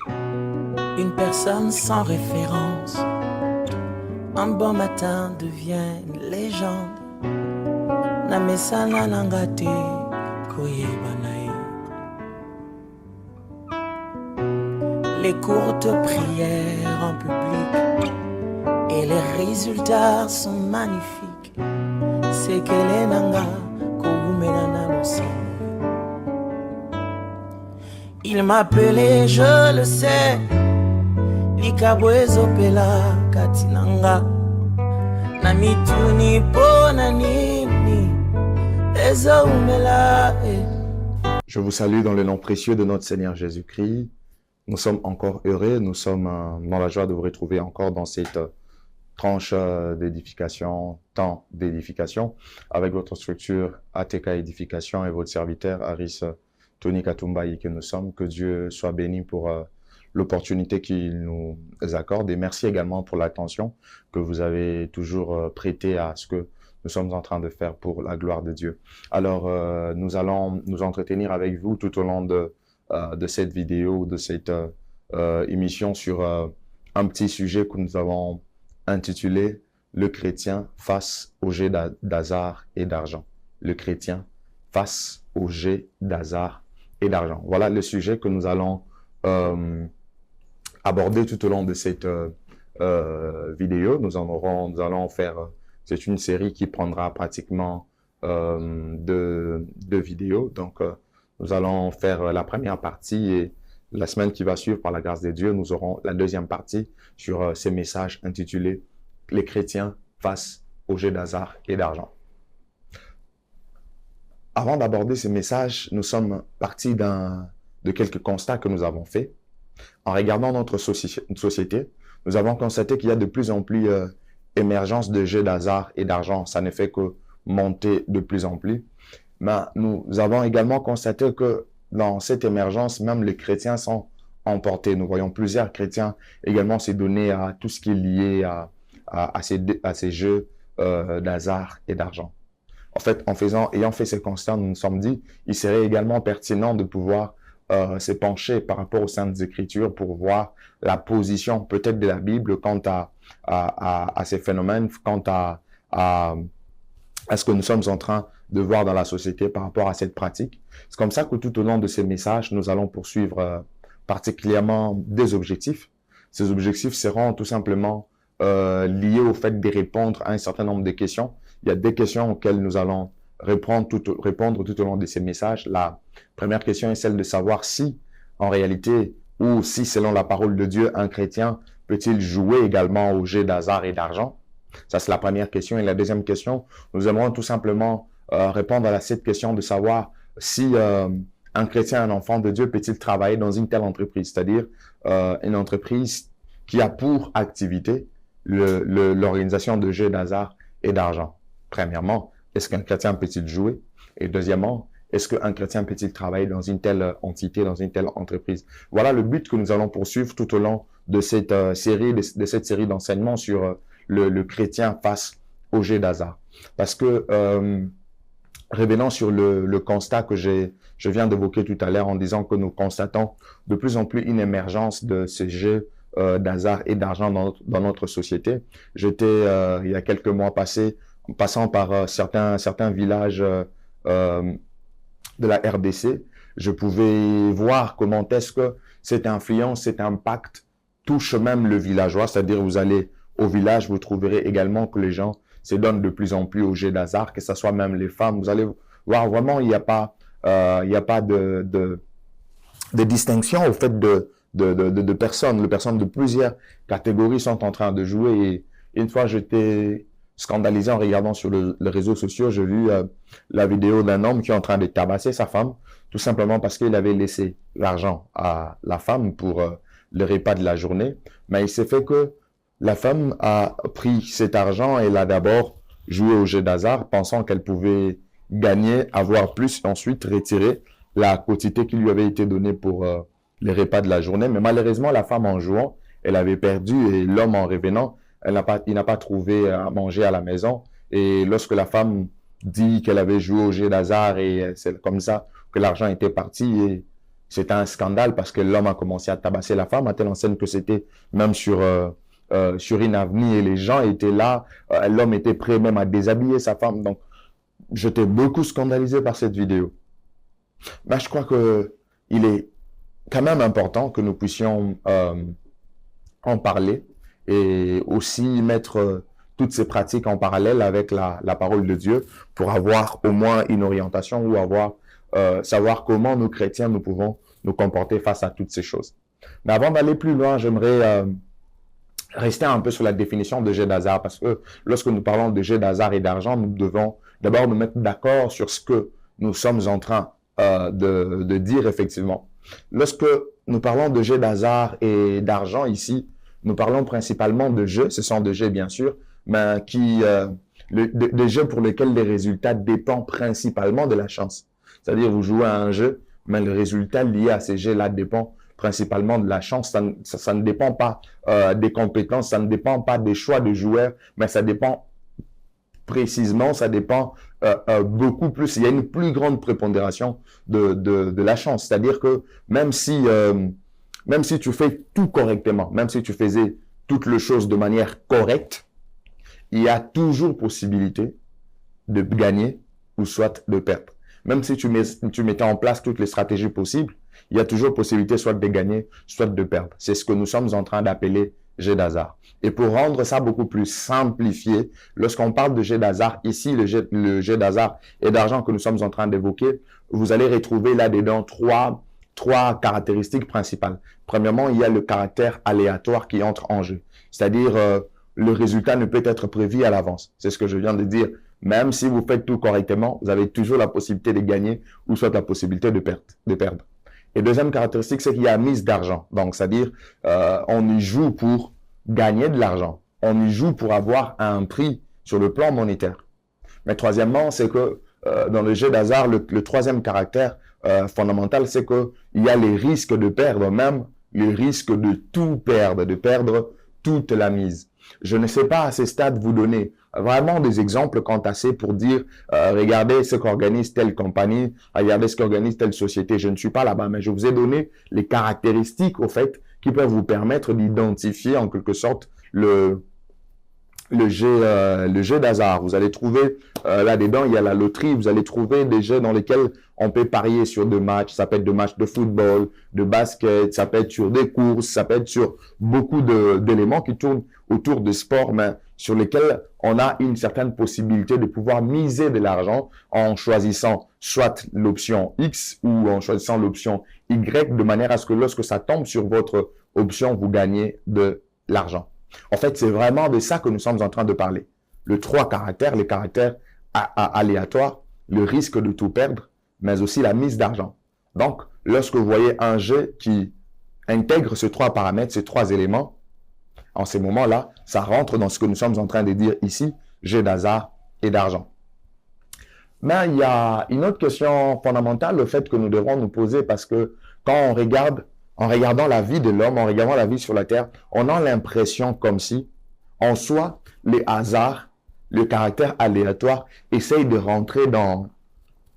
Une personne sans référence, un bon matin devient une légende. Namesana nangate koyebanae. Les courtes prières en public et les résultats sont magnifiques. C'est qu'elle est nanga koumenana aussi. Il m'appelait, je le sais, Likabwezo pela katinanga. Namituni pona nini ezo umela. Je vous salue dans le nom précieux de notre Seigneur Jésus-Christ. Nous sommes encore heureux, nous sommes dans la joie de vous retrouver encore dans cette tranche d'édification, temps d'édification, avec votre structure ATK Édification et votre serviteur Aris Tony Katumbayi que nous sommes. Que Dieu soit béni pour l'opportunité qu'il nous accorde et merci également pour l'attention que vous avez toujours prêtée à ce que nous sommes en train de faire pour la gloire de Dieu. Alors, nous allons nous entretenir avec vous tout au long de cette vidéo, de cette émission sur un petit sujet que nous avons intitulé « Le chrétien face au jet d'hasard et d'argent ». Le chrétien face au jet d'hasard et d'argent. Voilà le sujet que nous allons aborder tout au long de cette vidéo. Nous allons faire, c'est une série qui prendra pratiquement deux vidéos. Donc, nous allons faire la première partie et la semaine qui va suivre, par la grâce de Dieu, nous aurons la deuxième partie sur ces messages intitulés « Les chrétiens face au jet d'hasard et d'argent ». Avant d'aborder ces messages, nous sommes partis de quelques constats que nous avons faits. En regardant notre société, nous avons constaté qu'il y a de plus en plus émergence de jets d'hasard et d'argent. Ça ne fait que monter de plus en plus. Mais nous avons également constaté que dans cette émergence, même les chrétiens sont emportés. Nous voyons plusieurs chrétiens également se donner à tout ce qui est lié à ces jeux d'hasard et d'argent. En fait, ayant fait ce constat, nous nous sommes dit il serait également pertinent de pouvoir se pencher par rapport aux Saintes Écritures pour voir la position peut-être de la Bible quant à ces phénomènes, quant à ce que nous sommes en train de voir dans la société par rapport à cette pratique. C'est comme ça que tout au long de ces messages, nous allons poursuivre particulièrement des objectifs. Ces objectifs seront tout simplement liés au fait de répondre à un certain nombre de questions. Il y a des questions auxquelles nous allons répondre tout au long de ces messages. La première question est celle de savoir si, en réalité, ou si, selon la parole de Dieu, un chrétien peut-il jouer également au jet d'hasard et d'argent? Ça, c'est la première question. Et la deuxième question, nous aimerons tout simplement répondre à cette question de savoir si un chrétien, un enfant de Dieu, peut-il travailler dans une telle entreprise, c'est-à-dire une entreprise qui a pour activité l'organisation de jeux d'hasard et d'argent. Premièrement, est-ce qu'un chrétien peut-il jouer? Et deuxièmement, est-ce qu'un chrétien peut-il travailler dans une telle entité, dans une telle entreprise? Voilà le but que nous allons poursuivre tout au long de cette série d'enseignements sur le chrétien face au jet d'hasard. Parce que, revenant sur le constat que je viens d'évoquer tout à l'heure en disant que nous constatons de plus en plus une émergence de ces jeux d'hasard et d'argent dans notre société. J'étais, il y a quelques mois passant par certains villages de la RDC, je pouvais voir comment est-ce que cette influence, cet impact touche même le villageois, c'est-à-dire vous allez au village, vous trouverez également que les gens se donnent de plus en plus au jet d'hasard, que ce soit même les femmes. Vous allez voir vraiment, il n'y a pas de distinction au fait de personnes. Les personnes de plusieurs catégories sont en train de jouer. Et une fois, j'étais scandalisé en regardant sur les réseaux sociaux. J'ai vu la vidéo d'un homme qui est en train de tabasser sa femme, tout simplement parce qu'il avait laissé l'argent à la femme pour le repas de la journée. Mais il s'est fait que la femme a pris cet argent et l'a d'abord joué au jeu d'hasard, pensant qu'elle pouvait gagner, avoir plus, et ensuite retirer la quantité qui lui avait été donnée pour les repas de la journée. Mais malheureusement, la femme en jouant, elle avait perdu et l'homme en revenant, il n'a pas trouvé à manger à la maison. Et lorsque la femme dit qu'elle avait joué au jeu d'hasard et c'est comme ça que l'argent était parti, et C'était un scandale parce que l'homme a commencé à tabasser la femme à telle enseigne que c'était même sur une avenue et les gens étaient là. L'homme était prêt même à déshabiller sa femme. Donc, j'étais beaucoup scandalisé par cette vidéo. Mais je crois que il est quand même important que nous puissions en parler et aussi mettre toutes ces pratiques en parallèle avec la parole de Dieu pour avoir au moins une orientation ou savoir comment nous chrétiens nous pouvons nous comporter face à toutes ces choses. Mais avant d'aller plus loin, j'aimerais rester un peu sur la définition de jet d'hasard parce que lorsque nous parlons de jet d'hasard et d'argent, nous devons d'abord nous mettre d'accord sur ce que nous sommes en train de dire effectivement. Lorsque nous parlons de jets d'hasard et d'argent ici, nous parlons principalement de jeux, ce sont des jeux bien sûr, mais des jeux pour lesquels les résultats dépendent principalement de la chance. C'est-à-dire vous jouez à un jeu, mais le résultat lié à ces jeux-là dépend principalement de la chance. Ça ne dépend pas des compétences, ça ne dépend pas des choix de joueurs, mais ça dépend précisément, ça dépend beaucoup plus. Il y a une plus grande prépondération de la chance. C'est-à-dire que même si tu fais tout correctement, même si tu faisais toutes les choses de manière correcte, il y a toujours possibilité de gagner ou soit de perdre. Même si tu mettais en place toutes les stratégies possibles, il y a toujours possibilité soit de gagner, soit de perdre. C'est ce que nous sommes en train d'appeler jet d'hasard. Et pour rendre ça beaucoup plus simplifié, lorsqu'on parle de jet d'hasard, ici, le jet d'hasard et d'argent que nous sommes en train d'évoquer, vous allez retrouver là-dedans trois caractéristiques principales. Premièrement, il y a le caractère aléatoire qui entre en jeu. C'est-à-dire, le résultat ne peut être prévu à l'avance. C'est ce que je viens de dire. Même si vous faites tout correctement, vous avez toujours la possibilité de gagner ou soit la possibilité de perdre. Et deuxième caractéristique, c'est qu'il y a mise d'argent. Donc, c'est-à-dire, on y joue pour gagner de l'argent. On y joue pour avoir un prix sur le plan monétaire. Mais troisièmement, c'est que dans le jeu d'hasard, le troisième caractère fondamental, c'est qu'il y a les risques de perdre, même le risque de tout perdre, de perdre toute la mise. Je ne sais pas à ce stade vous donner vraiment des exemples quant à ça pour dire regardez ce qu'organise telle compagnie, regardez ce qu'organise telle société. Je ne suis pas là-bas, mais je vous ai donné les caractéristiques au fait qui peuvent vous permettre d'identifier en quelque sorte le jeu d'hasard. Vous allez trouver là-dedans, il y a la loterie, vous allez trouver des jeux dans lesquels on peut parier sur des matchs, ça peut être des matchs de football, de basket, ça peut être sur des courses, ça peut être sur beaucoup d'éléments qui tournent autour de sport, mais sur lesquels on a une certaine possibilité de pouvoir miser de l'argent en choisissant soit l'option X ou en choisissant l'option Y de manière à ce que lorsque ça tombe sur votre option, vous gagnez de l'argent. En fait, c'est vraiment de ça que nous sommes en train de parler. Les trois caractères, les caractères aléatoires, le risque de tout perdre, mais aussi la mise d'argent. Donc, lorsque vous voyez un jeu qui intègre ces trois paramètres, ces trois éléments, en ces moments-là, ça rentre dans ce que nous sommes en train de dire ici, jeu d'hasard et d'argent. Mais il y a une autre question fondamentale, le fait que nous devons nous poser, parce que quand on regarde, en regardant la vie de l'homme, en regardant la vie sur la terre, on a l'impression comme si, en soi, les hasards, le caractère aléatoire, essayent de rentrer dans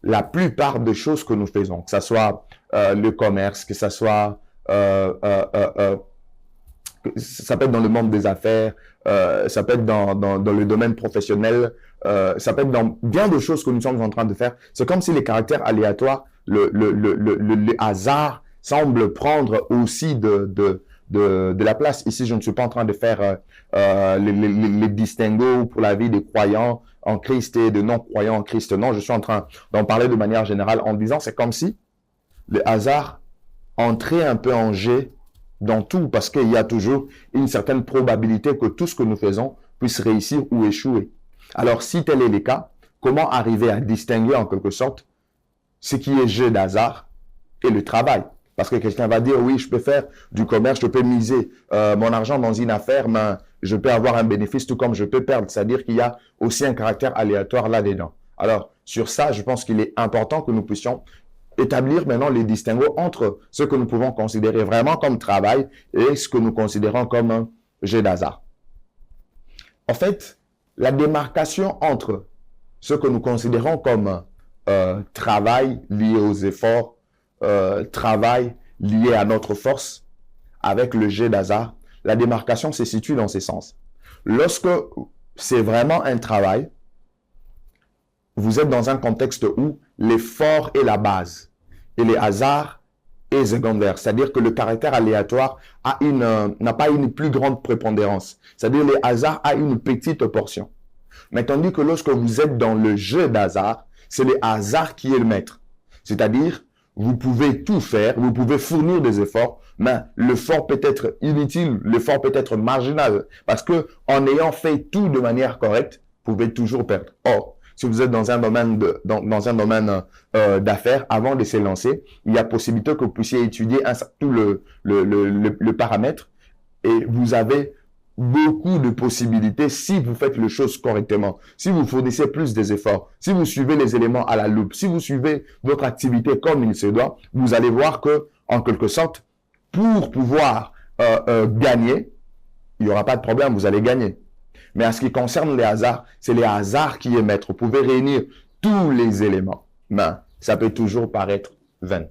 la plupart des choses que nous faisons, que ce soit le commerce, que ce soit ça peut être dans le monde des affaires, ça peut être dans le domaine professionnel, ça peut être dans bien de choses que nous sommes en train de faire. C'est comme si les caractères aléatoires, le hasard semble prendre aussi de la place. Ici, je ne suis pas en train de faire les distinguos pour la vie des croyants en Christ et de non-croyants en Christ. Non, je suis en train d'en parler de manière générale en disant c'est comme si le hasard entrait un peu en jeu dans tout, parce qu'il y a toujours une certaine probabilité que tout ce que nous faisons puisse réussir ou échouer. Alors, si tel est le cas, comment arriver à distinguer en quelque sorte ce qui est jeu d'hasard et le travail? Parce que quelqu'un va dire, oui, je peux faire du commerce, je peux miser mon argent dans une affaire, mais je peux avoir un bénéfice tout comme je peux perdre. C'est-à-dire qu'il y a aussi un caractère aléatoire là-dedans. Alors, sur ça, je pense qu'il est important que nous puissions établir maintenant les distinguos entre ce que nous pouvons considérer vraiment comme travail et ce que nous considérons comme un jeu d'hasard. En fait, la démarcation entre ce que nous considérons comme travail lié aux efforts, travail lié à notre force avec le jet d'hasard, la démarcation se situe dans ces sens. Lorsque c'est vraiment un travail, vous êtes dans un contexte où l'effort est la base et les hasards est secondaire. C'est-à-dire que le caractère aléatoire n'a pas une plus grande prépondérance. C'est-à-dire les hasards a une petite portion. Mais tandis que lorsque vous êtes dans le jeu d'hasard, c'est le hasard qui est le maître. C'est-à-dire, vous pouvez tout faire, vous pouvez fournir des efforts, mais l'effort peut être inutile, l'effort peut être marginal. Parce que en ayant fait tout de manière correcte, vous pouvez toujours perdre. Or, si vous êtes dans un domaine d'affaires, avant de se lancer, il y a possibilité que vous puissiez étudier tout le paramètre et vous avez beaucoup de possibilités si vous faites les choses correctement, si vous fournissez plus des efforts, si vous suivez les éléments à la loupe, si vous suivez votre activité comme il se doit, vous allez voir que, en quelque sorte, pour pouvoir gagner, il n'y aura pas de problème, vous allez gagner. Mais en ce qui concerne les hasards, c'est les hasards qui est maître. Vous pouvez réunir tous les éléments, mais ça peut toujours paraître vain.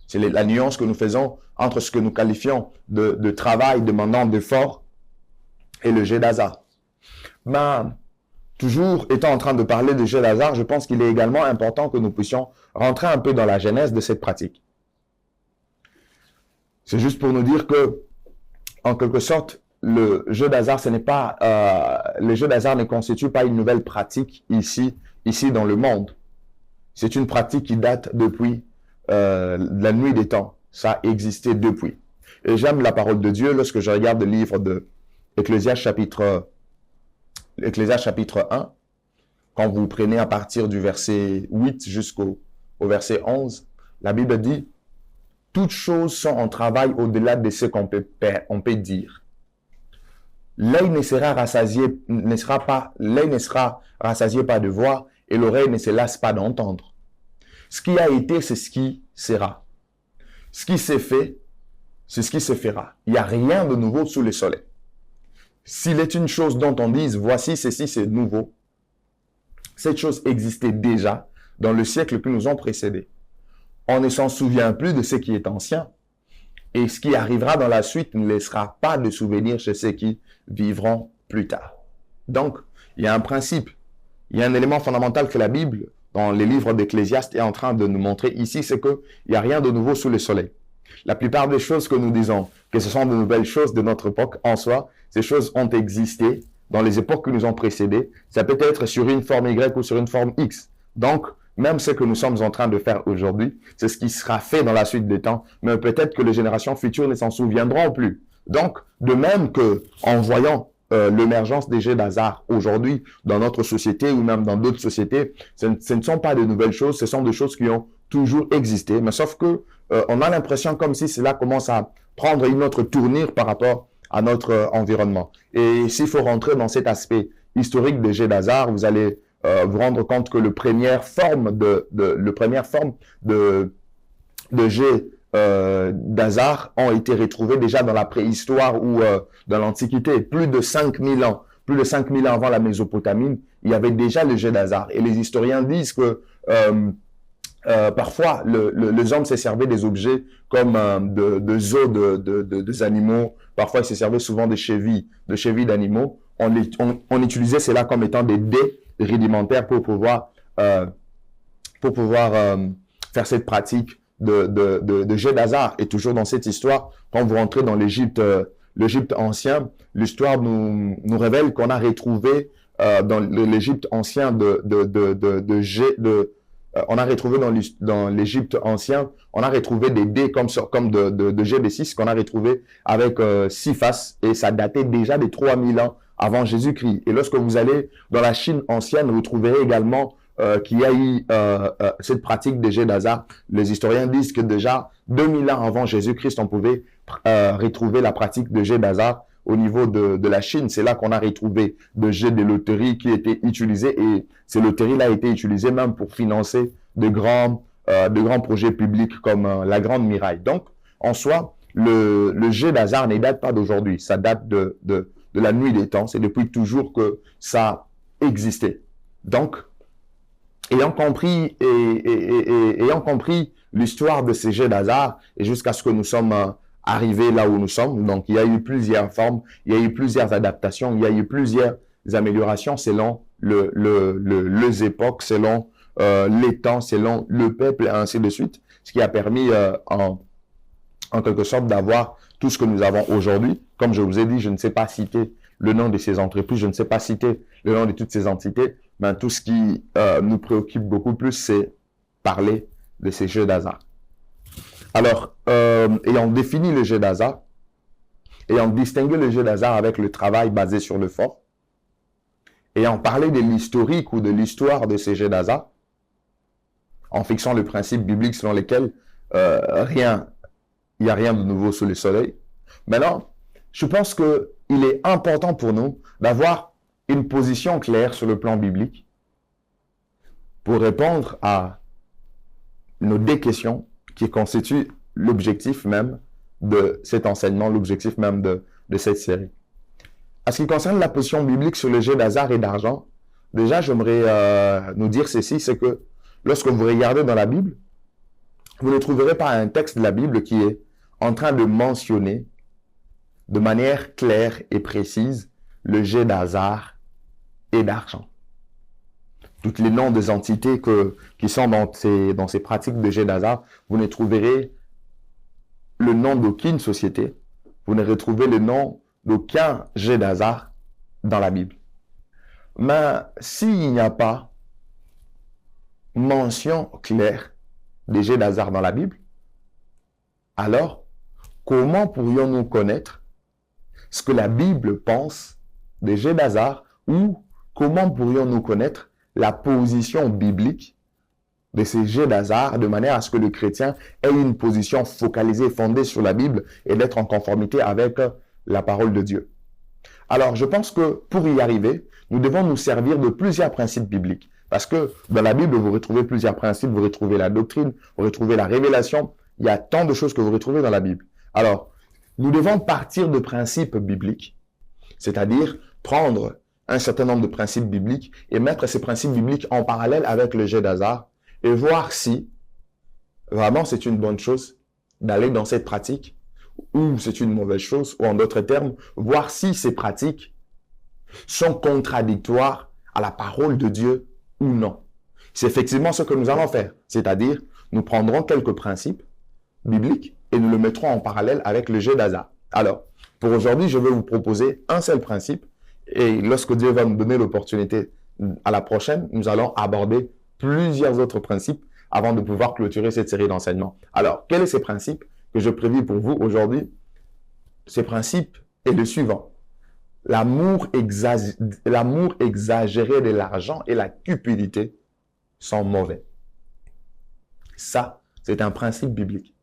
C'est la nuance que nous faisons entre ce que nous qualifions de travail demandant d'effort et le jet d'hasard. Mais toujours étant en train de parler de jet d'hasard, je pense qu'il est également important que nous puissions rentrer un peu dans la genèse de cette pratique. C'est juste pour nous dire que, en quelque sorte, le jeu d'hasard, le jeu d'hasard ne constitue pas une nouvelle pratique ici dans le monde. C'est une pratique qui date depuis la nuit des temps. Ça a existé depuis. Et j'aime la parole de Dieu lorsque je regarde le livre de Ecclésiaste chapitre 1. Quand vous prenez à partir du verset 8 jusqu'au verset 11, la Bible dit « Toutes choses sont en travail au-delà de ce qu'on peut dire. L'œil ne sera rassasié pas de voir et l'oreille ne se lasse pas d'entendre. Ce qui a été, c'est ce qui sera. Ce qui s'est fait, c'est ce qui se fera. Il n'y a rien de nouveau sous le soleil. S'il est une chose dont on dise, voici ceci, c'est nouveau, cette chose existait déjà dans le siècle qui nous ont précédés. On ne s'en souvient plus de ce qui est ancien. Et ce qui arrivera dans la suite ne laissera pas de souvenirs chez ceux qui vivront plus tard. Donc, il y a un principe, il y a un élément fondamental que la Bible, dans les livres d'Ecclésiaste, est en train de nous montrer ici, c'est qu'il n'y a rien de nouveau sous le soleil. La plupart des choses que nous disons, que ce sont de nouvelles choses de notre époque en soi, ces choses ont existé dans les époques qui nous ont précédés. Ça peut être sur une forme Y ou sur une forme X. Donc, même ce que nous sommes en train de faire aujourd'hui, c'est ce qui sera fait dans la suite des temps, mais peut-être que les générations futures ne s'en souviendront plus. Donc, de même que en voyant l'émergence des jeux d'hasard aujourd'hui dans notre société ou même dans d'autres sociétés, ce ne sont pas de nouvelles choses, ce sont des choses qui ont toujours existé, mais sauf que on a l'impression comme si cela commence à prendre une autre tournure par rapport à notre environnement. Et s'il faut rentrer dans cet aspect historique des jeux d'hasard, vous allez vous rendre compte que le première forme de jeux d'hasard ont été retrouvés déjà dans la préhistoire ou dans l'Antiquité. Plus de 5000 ans avant la Mésopotamie, il y avait déjà le jeu d'hasard. Et les historiens disent que parfois, les hommes se servaient des objets comme des os des animaux. Parfois, ils se servaient souvent des chevilles d'animaux. On utilisait cela comme étant des dés rudimentaires pour pouvoir faire cette pratique de jeu d'hasard. Et toujours dans cette histoire, quand vous rentrez dans l'Égypte ancien, l'histoire nous révèle qu'on a retrouvé dans l'Égypte ancien on a retrouvé dans l'Égypte ancien, on a retrouvé des dés comme de GB6 qu'on a retrouvé avec 6 faces et ça datait déjà de 3000 ans avant Jésus-Christ. Et lorsque vous allez dans la Chine ancienne, vous trouverez également qu'il y a eu cette pratique des jeux d'hasard. Les historiens disent que déjà 2000 ans avant Jésus-Christ, on pouvait retrouver la pratique des jeux d'hasard au niveau de la Chine. C'est là qu'on a retrouvé des jeux de loterie qui étaient utilisés et ces loteries-là étaient utilisées même pour financer de grands projets publics comme la Grande Muraille. Donc, en soi, le jeu d'hasard ne date pas d'aujourd'hui. Ça date de la nuit des temps. C'est depuis toujours que ça existait. Donc, ayant compris l'histoire de ces jets d'hasard et jusqu'à ce que nous sommes arrivés là où nous sommes. Donc, il y a eu plusieurs formes, il y a eu plusieurs adaptations, il y a eu plusieurs améliorations selon les époques, selon les temps, selon le peuple, et ainsi de suite. Ce qui a permis en quelque sorte d'avoir tout ce que nous avons aujourd'hui. Comme je vous ai dit, je ne sais pas citer le nom de ces entreprises, je ne sais pas citer le nom de toutes ces entités, mais tout ce qui nous préoccupe beaucoup plus, c'est parler de ces jeux d'hasard. Alors, ayant défini le jeu d'hasard, ayant distingué le jeu d'hasard avec le travail basé sur le fort, ayant parlé de l'historique ou de l'histoire de ces jeux d'hasard, en fixant le principe biblique selon lequel il n'y a rien de nouveau sous le soleil. Maintenant, je pense qu'il est important pour nous d'avoir une position claire sur le plan biblique pour répondre à nos deux questions qui constituent l'objectif même de cet enseignement, l'objectif même de cette série. En ce qui concerne la position biblique sur le jeu d'hasard et d'argent, déjà j'aimerais nous dire ceci, c'est que lorsque vous regardez dans la Bible, vous ne trouverez pas un texte de la Bible qui est en train de mentionner de manière claire et précise le jeu d'hasard et d'argent. Tous les noms des entités qui sont dans ces pratiques de jeu d'hasard, vous ne trouverez le nom d'aucune société, vous ne retrouvez le nom d'aucun jeu d'hasard dans la Bible. Mais s'il n'y a pas mention claire des jeux d'hasard dans la Bible, alors comment pourrions-nous connaître ce que la Bible pense des jeux d'hasard ou comment pourrions-nous connaître la position biblique de ces jeux d'hasard de manière à ce que le chrétien ait une position focalisée, fondée sur la Bible et d'être en conformité avec la parole de Dieu. Alors, je pense que pour y arriver, nous devons nous servir de plusieurs principes bibliques. Parce que dans la Bible, vous retrouvez plusieurs principes, vous retrouvez la doctrine, vous retrouvez la révélation. Il y a tant de choses que vous retrouvez dans la Bible. Alors, nous devons partir de principes bibliques, c'est-à-dire prendre un certain nombre de principes bibliques et mettre ces principes bibliques en parallèle avec le jeu d'hasard et voir si vraiment c'est une bonne chose d'aller dans cette pratique ou c'est une mauvaise chose, ou en d'autres termes, voir si ces pratiques sont contradictoires à la parole de Dieu ou non. C'est effectivement ce que nous allons faire, c'est-à-dire nous prendrons quelques principes bibliques et nous le mettrons en parallèle avec le jeu d'hasard. Alors, pour aujourd'hui, je vais vous proposer un seul principe et lorsque Dieu va nous donner l'opportunité à la prochaine, nous allons aborder plusieurs autres principes avant de pouvoir clôturer cette série d'enseignements. Alors, quels sont ces principes que je prévis pour vous aujourd'hui? Ces principes est le suivant. L'amour exagéré de l'argent et la cupidité sont mauvais. Ça, c'est un principe biblique.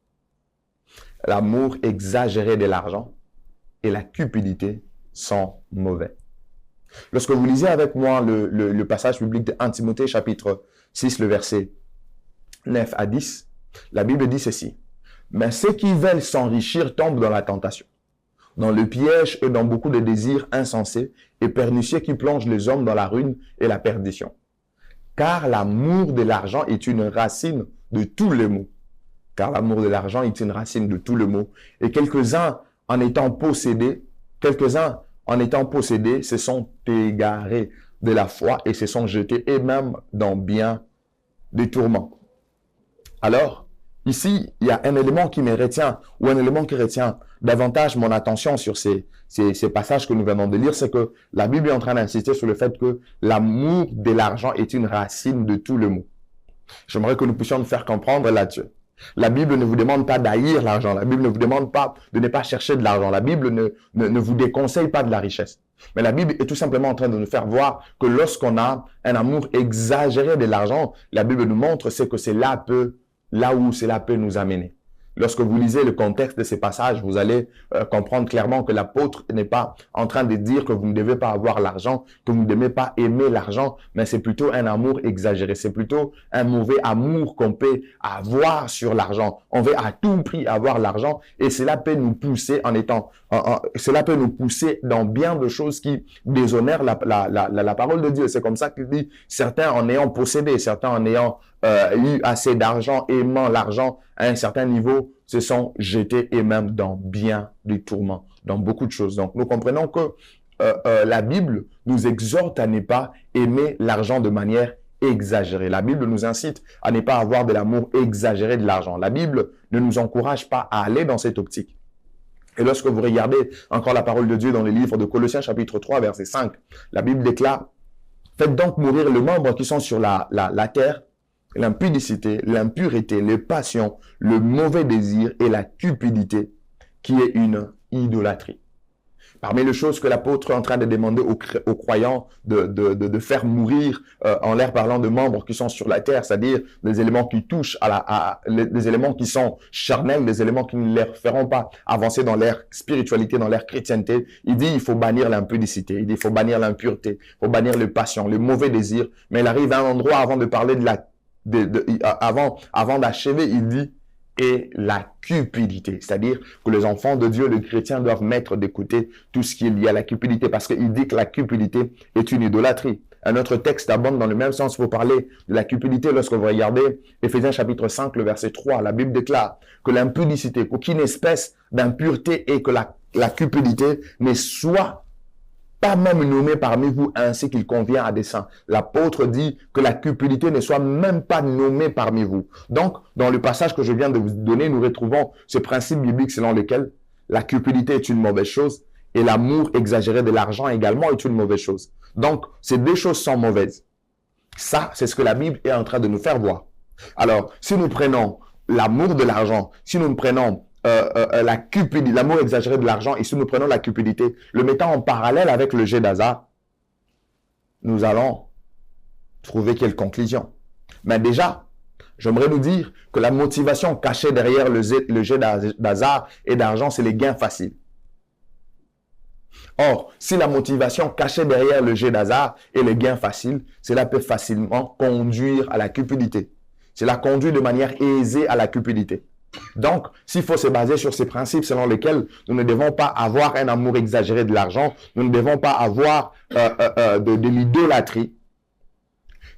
L'amour exagéré de l'argent et la cupidité sont mauvais. Lorsque vous lisez avec moi le passage biblique de 1 Timothée chapitre 6, le verset 9 à 10, la Bible dit ceci. Mais ceux qui veulent s'enrichir tombent dans la tentation, dans le piège et dans beaucoup de désirs insensés et pernicieux qui plongent les hommes dans la ruine et la perdition. Car l'amour de l'argent est une racine de tous les maux. Car l'amour de l'argent est une racine de tous les maux. Et quelques-uns en étant possédés, se sont égarés de la foi et se sont jetés eux-mêmes dans bien des tourments. Alors, ici, il y a un élément qui me retient, ou un élément qui retient davantage mon attention sur ces passages que nous venons de lire, c'est que la Bible est en train d'insister sur le fait que l'amour de l'argent est une racine de tout le maux. J'aimerais que nous puissions nous faire comprendre là-dessus. La Bible ne vous demande pas d'haïr l'argent. La Bible ne vous demande pas de ne pas chercher de l'argent. La Bible ne vous déconseille pas de la richesse. Mais la Bible est tout simplement en train de nous faire voir que lorsqu'on a un amour exagéré de l'argent, la Bible nous montre c'est que là où cela peut nous amener. Lorsque vous lisez le contexte de ces passages, vous allez comprendre clairement que l'apôtre n'est pas en train de dire que vous ne devez pas avoir l'argent, que vous ne devez pas aimer l'argent, mais c'est plutôt un amour exagéré. C'est plutôt un mauvais amour qu'on peut avoir sur l'argent. On veut à tout prix avoir l'argent et cela peut nous pousser cela peut nous pousser dans bien de choses qui déshonorent la parole de Dieu. C'est comme ça qu'il dit, certains en ayant possédé, certains en ayant eu assez d'argent, aimant l'argent à un certain niveau, se sont jetés et même dans bien du tourment, dans beaucoup de choses. Donc, nous comprenons que la Bible nous exhorte à ne pas aimer l'argent de manière exagérée. La Bible nous incite à ne pas avoir de l'amour exagéré de l'argent. La Bible ne nous encourage pas à aller dans cette optique. Et lorsque vous regardez encore la parole de Dieu dans le livre de Colossiens chapitre 3, verset 5, la Bible déclare « Faites donc mourir les membres qui sont sur la terre, l'impudicité, l'impureté, les passions, le mauvais désir et la cupidité, qui est une idolâtrie. » Parmi les choses que l'apôtre est en train de demander aux croyants de faire mourir, en leur parlant de membres qui sont sur la terre, c'est-à-dire des éléments qui touchent des éléments qui sont charnels, des éléments qui ne leur feront pas avancer dans leur spiritualité, dans leur chrétienté. Il dit il faut bannir l'impudicité, il dit il faut bannir l'impureté, il faut bannir les passions, les mauvais désirs. Mais il arrive à un endroit avant de parler avant d'achever, il dit et la cupidité, c'est-à-dire que les enfants de Dieu, les chrétiens, doivent mettre de côté tout ce qui est lié à la cupidité, parce qu'il dit que la cupidité est une idolâtrie. Un autre texte abonde dans le même sens pour parler de la cupidité. Lorsque vous regardez Éphésiens chapitre 5, le verset 3, la Bible déclare que l'impudicité, qu'aucune espèce d'impureté et que la cupidité ne soit pas même nommé parmi vous ainsi qu'il convient à des saints. L'apôtre dit que la cupidité ne soit même pas nommée parmi vous. Donc, dans le passage que je viens de vous donner, nous retrouvons ce principe biblique selon lequel la cupidité est une mauvaise chose et l'amour exagéré de l'argent également est une mauvaise chose. Donc, ces deux choses sont mauvaises. Ça, c'est ce que la Bible est en train de nous faire voir. Alors, si nous prenons l'amour de l'argent, si nous prenons la cupidité, l'amour exagéré de l'argent, et si nous prenons la cupidité, le mettant en parallèle avec le jeu d'hasard, nous allons trouver quelle conclusion. Mais déjà, j'aimerais nous dire que la motivation cachée derrière le jeu d'hasard et d'argent, c'est les gains faciles. Or, si la motivation cachée derrière le jeu d'hasard et les gains faciles, cela peut facilement conduire à la cupidité. Cela conduit de manière aisée à la cupidité. Donc, s'il faut se baser sur ces principes selon lesquels nous ne devons pas avoir un amour exagéré de l'argent, nous ne devons pas avoir de l'idolâtrie,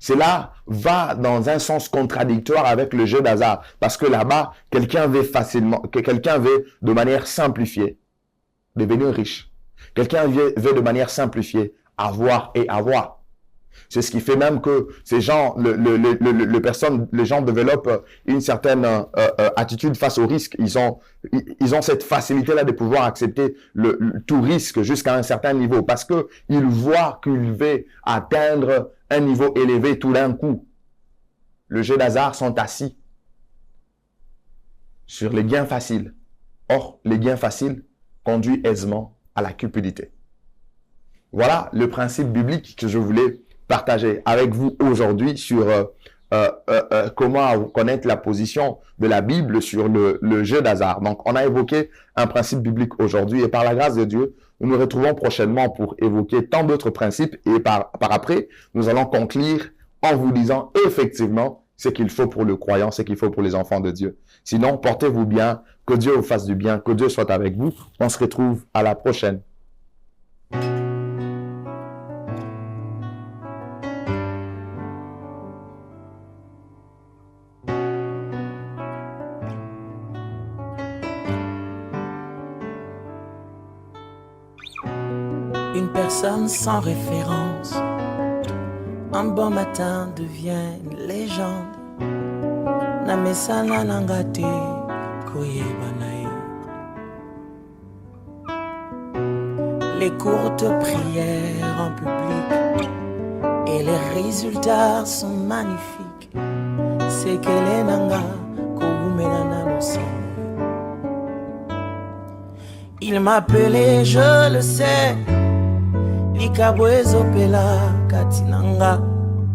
cela va dans un sens contradictoire avec le jeu d'hasard. Parce que là-bas, quelqu'un veut de manière simplifiée devenir riche. Quelqu'un veut de manière simplifiée avoir et avoir. C'est ce qui fait même que ces gens, les gens développent une certaine attitude face au risque. Ils ont cette facilité-là de pouvoir accepter tout risque jusqu'à un certain niveau parce que ils voient qu'ils vont atteindre un niveau élevé tout d'un coup. Le jeu d'hasard sont assis sur les gains faciles. Or, les gains faciles conduisent aisément à la cupidité. Voilà le principe biblique que je voulais partager avec vous aujourd'hui sur comment connaître la position de la Bible sur le jeu d'hasard. Donc, on a évoqué un principe biblique aujourd'hui et par la grâce de Dieu, nous nous retrouvons prochainement pour évoquer tant d'autres principes et par après, nous allons conclure en vous disant effectivement ce qu'il faut pour le croyant, ce qu'il faut pour les enfants de Dieu. Sinon, portez-vous bien, que Dieu vous fasse du bien, que Dieu soit avec vous. On se retrouve à la prochaine. Une personne sans référence, un bon matin devient une légende. Namesana langate koyebanae. Les courtes prières en public et les résultats sont magnifiques. C'est que les nanga koumenana aussi. Il m'appelait, je le sais. Likabwezo pela katinanga